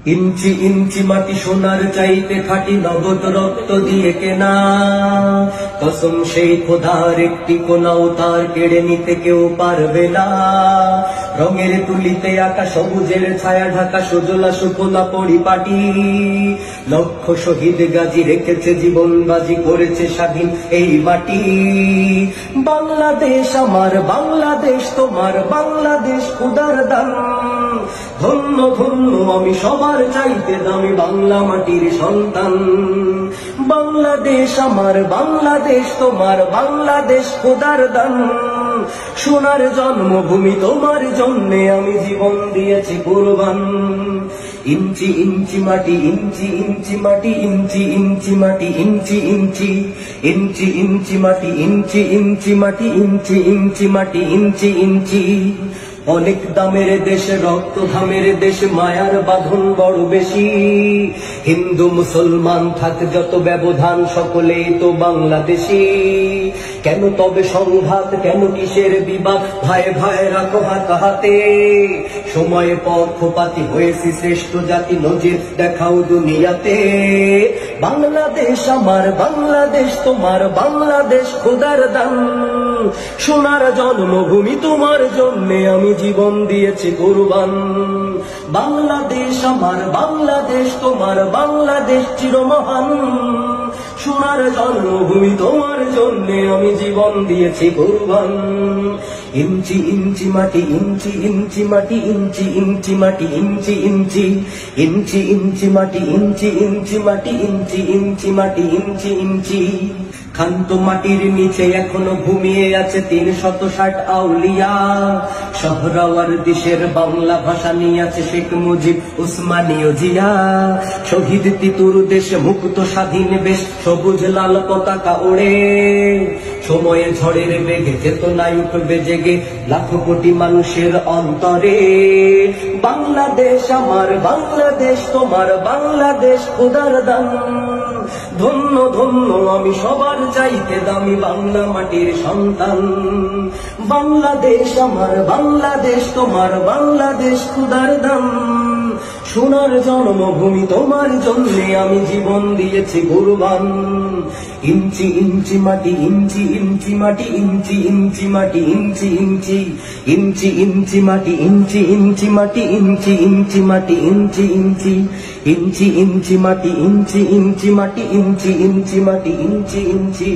ইঞ্চি ইঞ্চি মাটি সোনার চাইতে খাঁটি নগদ রক্ত দিয়ে কেনা, কসম সেই খোদার একটি কোনাও তার কেড়ে নিতে কেউ পারবে না। রঙের তুলিতে আঁকা সবুজের ছায়া ঢাকা সুজলা সুফলা পরিপাটি, লক্ষ শহীদ গাজী রেখেছে জীবন বাজি করেছে স্বাধীন এই মাটি। বাংলাদেশ আমার, বাংলাদেশ তোমার, বাংলাদেশ খোদার দান। ধন্য ধন্য আমি সবার চাইতে দামি বাংলা মাটির সন্তান। বাংলাদেশ আমার, বাংলাদেশ তোমার, বাংলাদেশ খোদার দান। সোনার জন্মভূমি তোমার জন্যে আমি জীবন দিয়েছি কুরবান। ইঞ্চি ইঞ্চি মাটি, ইঞ্চি ইঞ্চি মাটি, ইঞ্চি ইঞ্চি মাটি, ইঞ্চি ইঞ্চি ইঞ্চি ইঞ্চি মাটি, ইঞ্চি ইঞ্চি মাটি, ইঞ্চি ইঞ্চি মাটি, ইঞ্চি ইঞ্চি। অনেক দামের দেশে, রক্ত ঘামের দেশে, মায়ার বাঁধন বড় বেশি। হিন্দু মুসলমান থাক যত ব্যবধান, সকলেই তো বাংলাদেশী। কেন তবে সংঘাত, কেন কিসের বিবাদ, ভাই ভাই রাখো হাত হাতে। সময়ে পক্ষপাতী হয়েছি শ্রেষ্ঠ জাতি, নজির দেখাও দুনিয়াতে। বাংলাদেশ আমার, বাংলাদেশ তোমার, বাংলাদেশ খোদার দান। সোনার জন্মভূমি তোমার জন্যে আমি জীবন দিয়েছি কুরবান। বাংলাদেশ আমার, বাংলাদেশ তোমার, বাংলাদেশ চিরমহান। সোনার জন্মভূমি তোমার জন্যে আমি জীবন দিয়েছি কুরবান। ইঞ্চি ইঞ্চি মাটি, ইঞ্চি ইঞ্চি মাটি, ইঞ্চি ইঞ্চি মাটি, ইঞ্চি ইঞ্চি ইঞ্চি ইঞ্চি মাটি, ইঞ্চি ইঞ্চি মাটি, ইঞ্চি ইঞ্চি মাটি, ইঞ্চি ইঞ্চি। ক্ষান্ত মাটির নিচে এখনো ঘুমিয়ে আছে ৩৬০ আউলিয়া। শহরাওয়ার দেশের বাংলা ভাষা নিয়ে আছে শেখ মুজিব, উসমানীয় জিয়া। শহীদ তিতুর দেশে মুক্ত স্বাধীন বেশ, সবুজ লাল পতাকা ওড়ে। সময়ে ঝড়ের বেগে চেতনায় উঠবে জেগে লাখো কোটি মানুষের অন্তরে। বাংলাদেশ আমার, বাংলাদেশ তোমার, বাংলাদেশ খোদার দান। ধন্য ধন্য আমি সবার চাইতে দামি বাংলা মাটির সন্তান। বাংলাদেশ আমার, বাংলাদেশ তোমার, বাংলাদেশ খোদার দান। সোনার জন্মভূমি তোমার জন্যে আমি জীবন দিয়েছি কুরবান। ইঞ্চি ইঞ্চি মাটি, ইঞ্চি ইঞ্চি মাটি, ইঞ্চি ইঞ্চি মাটি, ইঞ্চি ইঞ্চি ইঞ্চি ইঞ্চি মাটি, ইঞ্চি ইঞ্চি মাটি, ইঞ্চি ইঞ্চি মাটি, ইঞ্চি ইঞ্চি ইঞ্চি ইঞ্চি মাটি, ইঞ্চি ইঞ্চি মাটি, ইঞ্চি ইঞ্চি মাটি, ইঞ্চি ইঞ্চি।